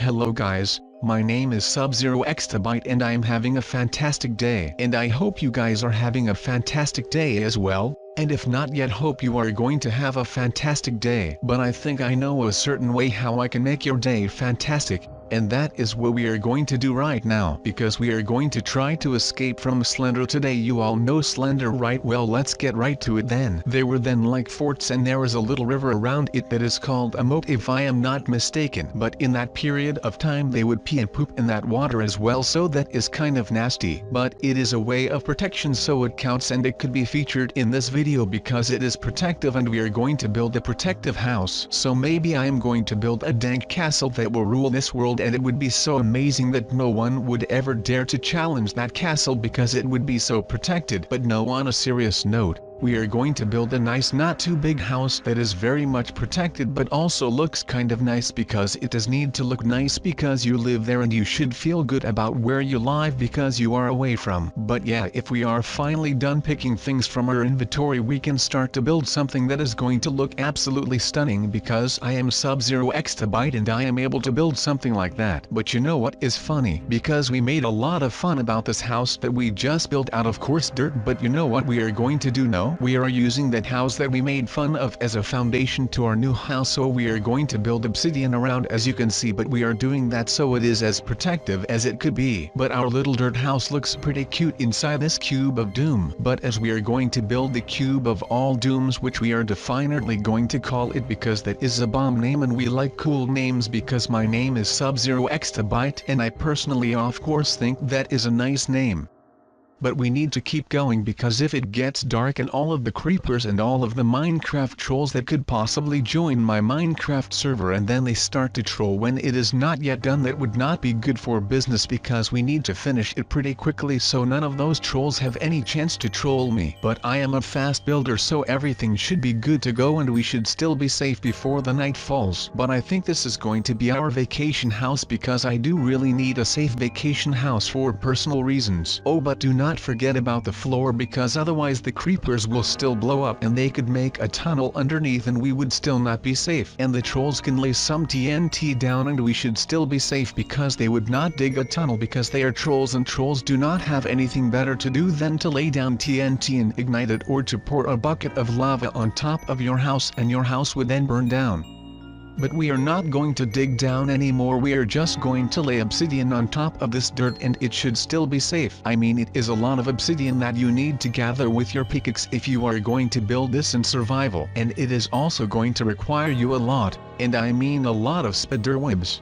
Hello guys, my name is Sub-Zero Exabyte and I am having a fantastic day. And I hope you guys are having a fantastic day as well. And if not yet, hope you are going to have a fantastic day. But I think I know a certain way how I can make your day fantastic. And that is what we are going to do right now, because we are going to try to escape from Slender today. You all know Slender, right? Well, let's get right to it then. There were then like forts and there was a little river around it that is called a moat if I am not mistaken. But in that period of time they would pee and poop in that water as well, so that is kind of nasty. But it is a way of protection, so it counts, and it could be featured in this video because it is protective and we are going to build a protective house. So maybe I am going to build a dank castle that will rule this world, and it would be so amazing that no one would ever dare to challenge that castle because it would be so protected. But no, on a serious note, we are going to build a nice, not too big house that is very much protected but also looks kind of nice, because it does need to look nice because you live there and you should feel good about where you live because you are away from. But yeah, if we are finally done picking things from our inventory, we can start to build something that is going to look absolutely stunning, because I am Sub-Zero Exabyte and I am able to build something like that. But you know what is funny? Because we made a lot of fun about this house that we just built out of coarse dirt, but you know what we are going to do now? We are using that house that we made fun of as a foundation to our new house, so we are going to build obsidian around, as you can see, but we are doing that so it is as protective as it could be. But our little dirt house looks pretty cute inside this cube of doom. But as we are going to build the cube of all dooms, which we are definitely going to call it, because that is a bomb name and we like cool names, because my name is Sub-Zero Exabyte and I personally of course think that is a nice name. But we need to keep going, because if it gets dark and all of the creepers and all of the Minecraft trolls that could possibly join my Minecraft server and then they start to troll when it is not yet done, that would not be good for business, because we need to finish it pretty quickly so none of those trolls have any chance to troll me. But I am a fast builder, so everything should be good to go and we should still be safe before the night falls. But I think this is going to be our vacation house, because I do really need a safe vacation house for personal reasons. Oh, but do not forget about the floor, because otherwise the creepers will still blow up and they could make a tunnel underneath and we would still not be safe. And the trolls can lay some TNT down and we should still be safe, because they would not dig a tunnel because they are trolls, and trolls do not have anything better to do than to lay down TNT and ignite it, or to pour a bucket of lava on top of your house and your house would then burn down. But we are not going to dig down anymore, we are just going to lay obsidian on top of this dirt and it should still be safe. I mean, it is a lot of obsidian that you need to gather with your pickaxe if you are going to build this in survival, and it is also going to require you a lot, and I mean a lot, of spiderwebs.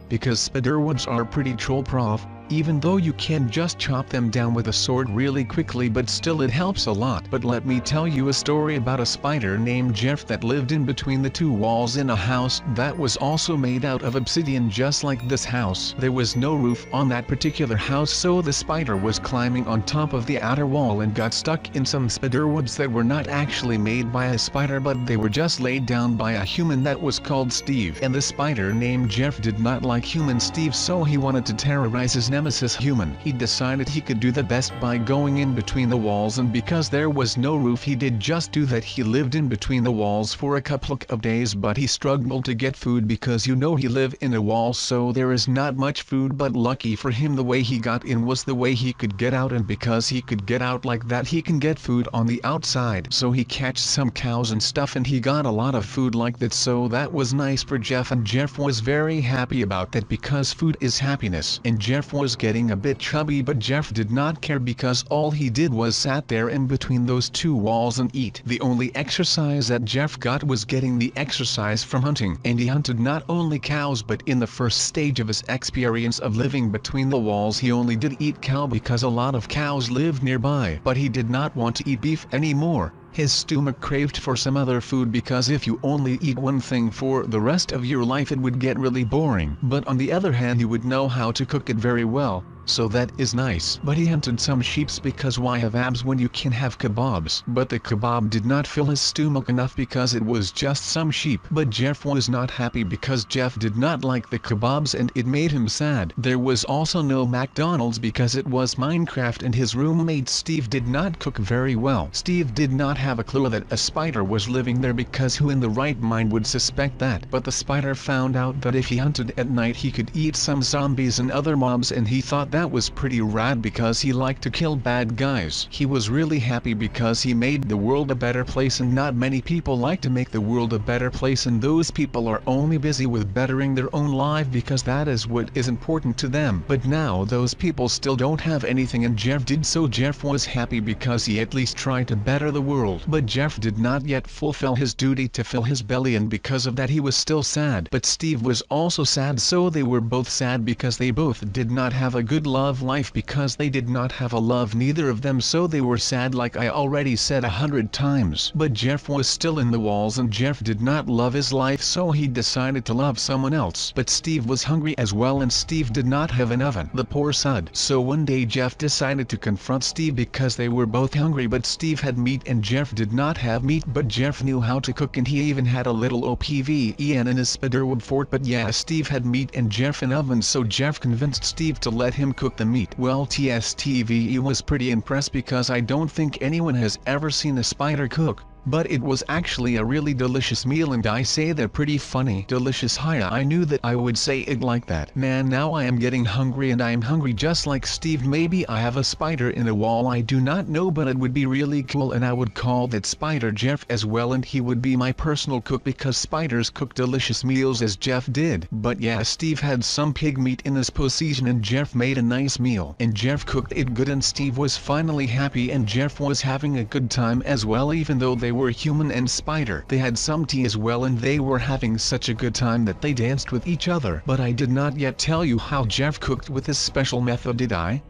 Because spiderwebs are pretty troll proof, even though you can just chop them down with a sword really quickly, but still it helps a lot. But let me tell you a story about a spider named Jeff that lived in between the two walls in a house that was also made out of obsidian, just like this house. There was no roof on that particular house, so the spider was climbing on top of the outer wall and got stuck in some spiderwebs that were not actually made by a spider, but they were just laid down by a human that was called Steve. And the spider named Jeff did not like human Steve, so he wanted to terrorize his nemesis human. He decided he could do the best by going in between the walls, and because there was no roof he did just do that. He lived in between the walls for a couple of days, but he struggled to get food because you know he lived in a wall, so there is not much food. But lucky for him, the way he got in was the way he could get out, and because he could get out like that he can get food on the outside. So he catched some cows and stuff and he got a lot of food like that, so that was nice for Jeff, and Jeff was very happy about that because food is happiness. And Jeff was getting a bit chubby, but Jeff did not care because all he did was sat there in between those two walls and eat. The only exercise that Jeff got was getting the exercise from hunting, and he hunted not only cows, but in the first stage of his experience of living between the walls he only did eat cow because a lot of cows lived nearby. But he did not want to eat beef anymore. His stomach craved for some other food, because if you only eat one thing for the rest of your life it would get really boring. But on the other hand, he would know how to cook it very well, so that is nice. But he hunted some sheeps because why have abs when you can have kebabs? But the kebab did not fill his stomach enough because it was just some sheep. But Jeff was not happy because Jeff did not like the kebabs and it made him sad. There was also no McDonald's because it was Minecraft and his roommate Steve did not cook very well. Steve did not have a clue that a spider was living there because who in the right mind would suspect that? But the spider found out that if he hunted at night he could eat some zombies and other mobs, and he thought that was pretty rad because he liked to kill bad guys. He was really happy because he made the world a better place, and not many people like to make the world a better place, and those people are only busy with bettering their own life because that is what is important to them. But now those people still don't have anything and Jeff did, so Jeff was happy because he at least tried to better the world. But Jeff did not yet fulfill his duty to fill his belly, and because of that he was still sad. But Steve was also sad, so they were both sad because they both did not have a good love life because they did not have a love, neither of them, so they were sad like I already said 100 times. But Jeff was still in the walls and Jeff did not love his life, so he decided to love someone else. But Steve was hungry as well and Steve did not have an oven, the poor sod. So one day Jeff decided to confront Steve because they were both hungry, but Steve had meat and Jeff did not have meat. But Jeff knew how to cook and he even had a little OPVEN in his spiderwood fort. But yeah, Steve had meat and Jeff an oven, so Jeff convinced Steve to let him cook the meat. Well, TSTVE was pretty impressed because I don't think anyone has ever seen a spider cook. But it was actually a really delicious meal, and I say that pretty funny. Delicious. Hiya, I knew that I would say it like that. Man, now I am getting hungry and I am hungry just like Steve. Maybe I have a spider in a wall, I do not know, but it would be really cool and I would call that spider Jeff as well, and he would be my personal cook because spiders cook delicious meals as Jeff did. But yeah, Steve had some pig meat in his possession and Jeff made a nice meal and Jeff cooked it good and Steve was finally happy and Jeff was having a good time as well. Even though they were human and spider, they had some tea as well and they were having such a good time that they danced with each other. But I did not yet tell you how Jeff cooked with his special method, did I?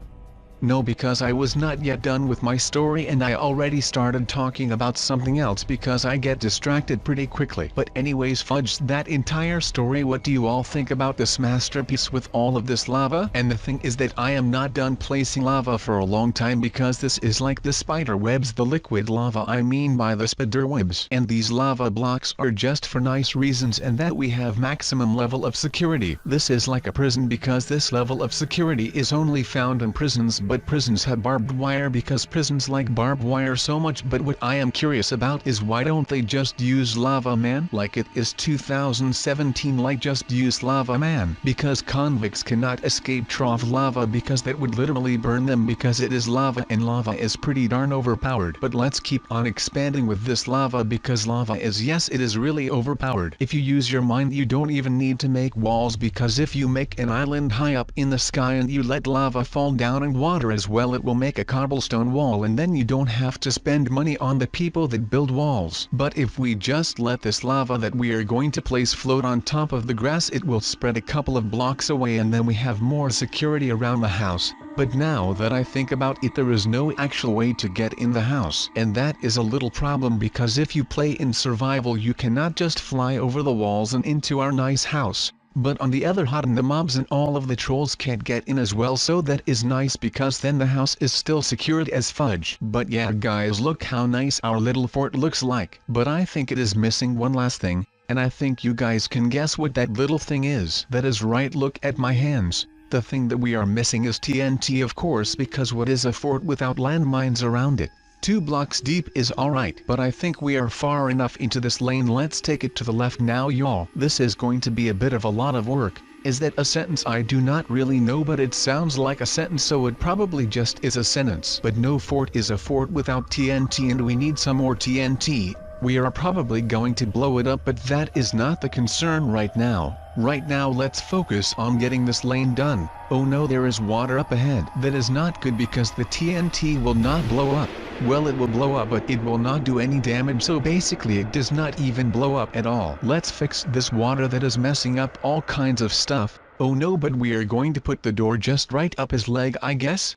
No, because I was not yet done with my story and I already started talking about something else because I get distracted pretty quickly. But anyways, fudge that entire story. What do you all think about this masterpiece with all of this lava? And the thing is that I am not done placing lava for a long time because this is like the spider webs, the liquid lava I mean by the spider webs. And these lava blocks are just for nice reasons and that we have maximum level of security. This is like a prison because this level of security is only found in prisons, but prisons have barbed wire because prisons like barbed wire so much. But what I am curious about is why don't they just use lava man? Like it is 2017, like just use lava man. Because convicts cannot escape trough lava because that would literally burn them because it is lava and lava is pretty darn overpowered. But let's keep on expanding with this lava because lava is, yes, it is really overpowered. If you use your mind you don't even need to make walls because if you make an island high up in the sky and you let lava fall down and water as well, it will make a cobblestone wall and then you don't have to spend money on the people that build walls. But if we just let this lava that we are going to place float on top of the grass, it will spread a couple of blocks away and then we have more security around the house. But now that I think about it, there is no actual way to get in the house, and that is a little problem because if you play in survival you cannot just fly over the walls and into our nice house. But on the other hand, the mobs and all of the trolls can't get in as well, so that is nice because then the house is still secured as fudge. But yeah guys, look how nice our little fort looks like. But I think it is missing one last thing, and I think you guys can guess what that little thing is. That is right, look at my hands. The thing that we are missing is TNT, of course, because what is a fort without landmines around it? 2 blocks deep is alright, but I think we are far enough into this lane. Let's take it to the left now y'all. This is going to be a bit of a lot of work. Is that a sentence? I do not really know, but it sounds like a sentence, so it probably just is a sentence. But no fort is a fort without TNT and we need some more TNT. We are probably going to blow it up, but that is not the concern right now. Right now let's focus on getting this lane done. Oh no, there is water up ahead. That is not good because the TNT will not blow up. Well, it will blow up but it will not do any damage, so basically it does not even blow up at all. Let's fix this water that is messing up all kinds of stuff. Oh no, but we are going to put the door just right up his leg, I guess?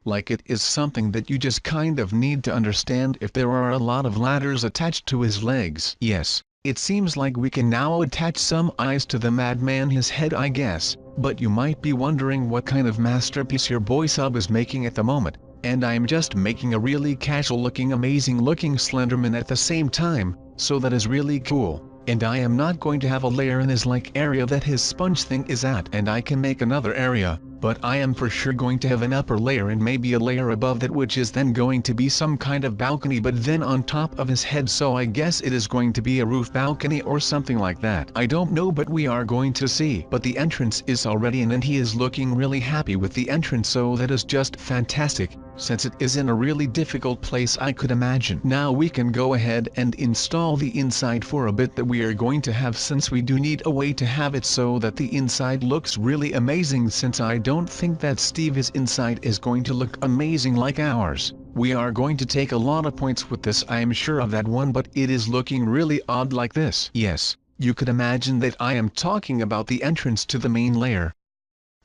Like it is something that you just kind of need to understand if there are a lot of ladders attached to his legs. Yes, It seems like we can now attach some eyes to the madman his head, I guess. But you might be wondering what kind of masterpiece your boy Sub is making at the moment, and I'm just making a really casual looking, amazing looking Slenderman at the same time, so that is really cool. And I am not going to have a layer in his like area that his sponge thing is at, and I can make another area, but I am for sure going to have an upper layer and maybe a layer above that, which is then going to be some kind of balcony but then on top of his head, so I guess it is going to be a roof balcony or something like that. I don't know, but we are going to see. But the entrance is already in and he is looking really happy with the entrance, so that is just fantastic, since it is in a really difficult place I could imagine. Now we can go ahead and install the inside for a bit that we are going to have, since we do need a way to have it so that the inside looks really amazing, since I don't think that Steve's inside is going to look amazing like ours. We are going to take a lot of points with this, I am sure of that one, but it is looking really odd like this. Yes, you could imagine that I am talking about the entrance to the main layer.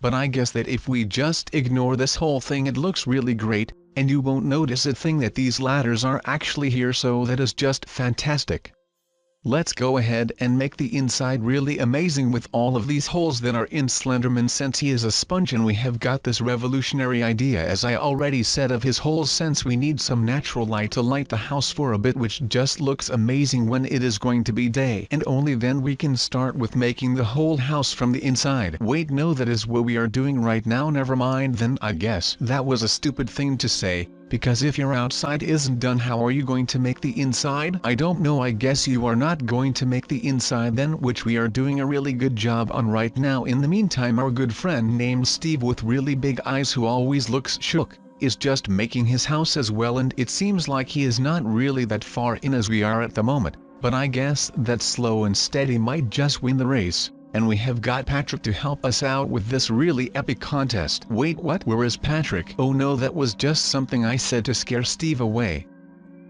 But I guess that if we just ignore this whole thing, it looks really great, and you won't notice a thing that these ladders are actually here, so that is just fantastic. Let's go ahead and make the inside really amazing with all of these holes that are in Slenderman, since he is a sponge, and we have got this revolutionary idea, as I already said, of his holes, since we need some natural light to light the house for a bit, which just looks amazing when it is going to be day, and only then we can start with making the whole house from the inside. Wait, no, that is what we are doing right now. Never mind then. I guess that was a stupid thing to say, because if your outside isn't done, how are you going to make the inside? I don't know, I guess you are not going to make the inside then, which we are doing a really good job on right now. In the meantime, our good friend named Steve with really big eyes, who always looks shook, is just making his house as well, and it seems like he is not really that far in as we are at the moment, but I guess that slow and steady might just win the race. And we have got Patrick to help us out with this really epic contest. Wait, what? Where is Patrick? Oh no, that was just something I said to scare Steve away,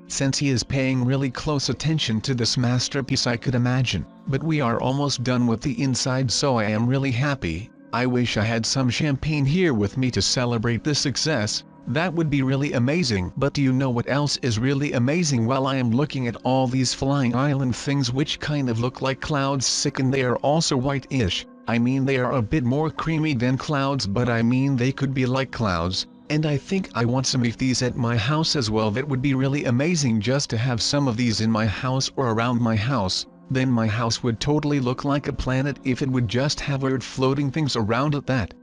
since he is paying really close attention to this masterpiece, I could imagine. But we are almost done with the inside, so I am really happy. I wish I had some champagne here with me to celebrate this success. That would be really amazing. But do you know what else is really amazing? While I am looking at all these flying island things which kind of look like clouds, sick, and they are also white-ish. I mean, they are a bit more creamy than clouds, but I mean they could be like clouds. And I think I want some of these at my house as well. That would be really amazing just to have some of these in my house or around my house. Then my house would totally look like a planet if it would just have weird floating things around it that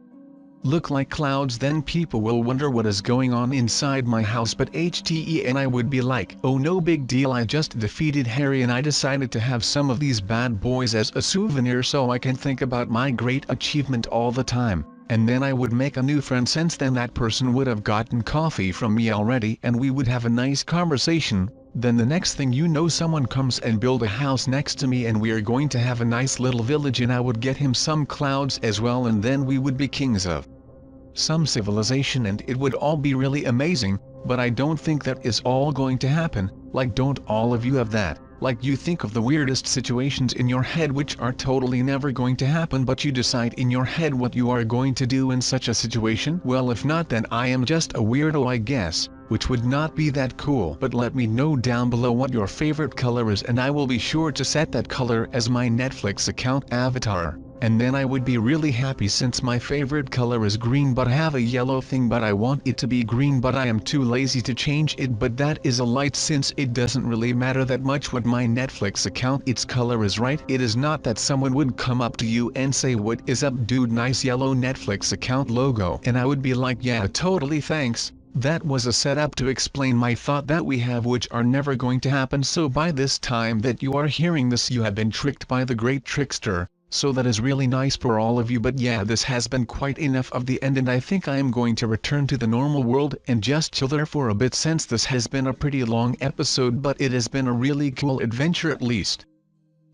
look like clouds. Then people will wonder what is going on inside my house, but and I would be like, oh no big deal, I just defeated Harry and I decided to have some of these bad boys as a souvenir so I can think about my great achievement all the time. And then I would make a new friend, since then that person would have gotten coffee from me already and we would have a nice conversation. Then the next thing you know, someone comes and build a house next to me and we are going to have a nice little village, and I would get him some clouds as well, and then we would be kings of some civilization and it would all be really amazing. But I don't think that is all going to happen. Like, don't all of you have that? Like, you think of the weirdest situations in your head which are totally never going to happen, but you decide in your head what you are going to do in such a situation? Well, if not, then I am just a weirdo, I guess, which would not be that cool. But let me know down below what your favorite color is, and I will be sure to set that color as my Netflix account avatar. And then I would be really happy, since my favorite color is green, but I have a yellow thing, but I want it to be green, but I am too lazy to change it. But that is a light, since it doesn't really matter that much what my Netflix account its color is, right? It is not that someone would come up to you and say, what is up dude, nice yellow Netflix account logo, and I would be like, yeah, totally, thanks. That was a setup to explain my thought that we have, which are never going to happen. So by this time that you are hearing this, you have been tricked by the great trickster. So that is really nice for all of you. But yeah, this has been quite enough of the end, and I think I am going to return to the normal world and just chill there for a bit, since this has been a pretty long episode, but it has been a really cool adventure at least.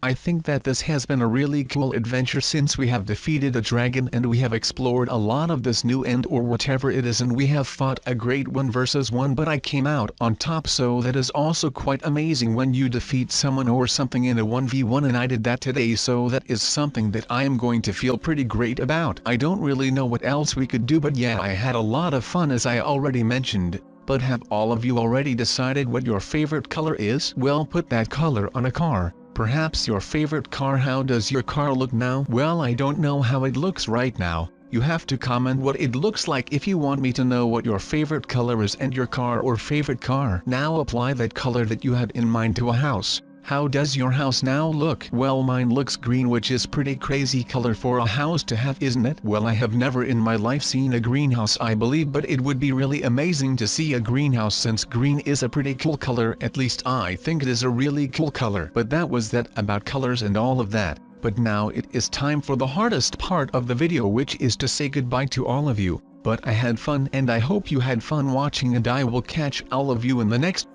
I think that this has been a really cool adventure, since we have defeated a dragon and we have explored a lot of this new end or whatever it is, and we have fought a great 1 versus 1, but I came out on top, so that is also quite amazing when you defeat someone or something in a 1v1, and I did that today, so that is something that I am going to feel pretty great about. I don't really know what else we could do, but yeah, I had a lot of fun as I already mentioned. But have all of you already decided what your favorite color is? Well, put that color on a car, perhaps your favorite car. How does your car look now? Well, I don't know how it looks right now. You have to comment what it looks like if you want me to know what your favorite color is and your car or favorite car. Now apply that color that you had in mind to a house. How does your house now look? Well, mine looks green, which is pretty crazy color for a house to have, isn't it? Well, I have never in my life seen a greenhouse, I believe, but it would be really amazing to see a greenhouse since green is a pretty cool color. At least I think it is a really cool color. But that was that about colors and all of that. But now it is time for the hardest part of the video, which is to say goodbye to all of you. But I had fun and I hope you had fun watching, and I will catch all of you in the next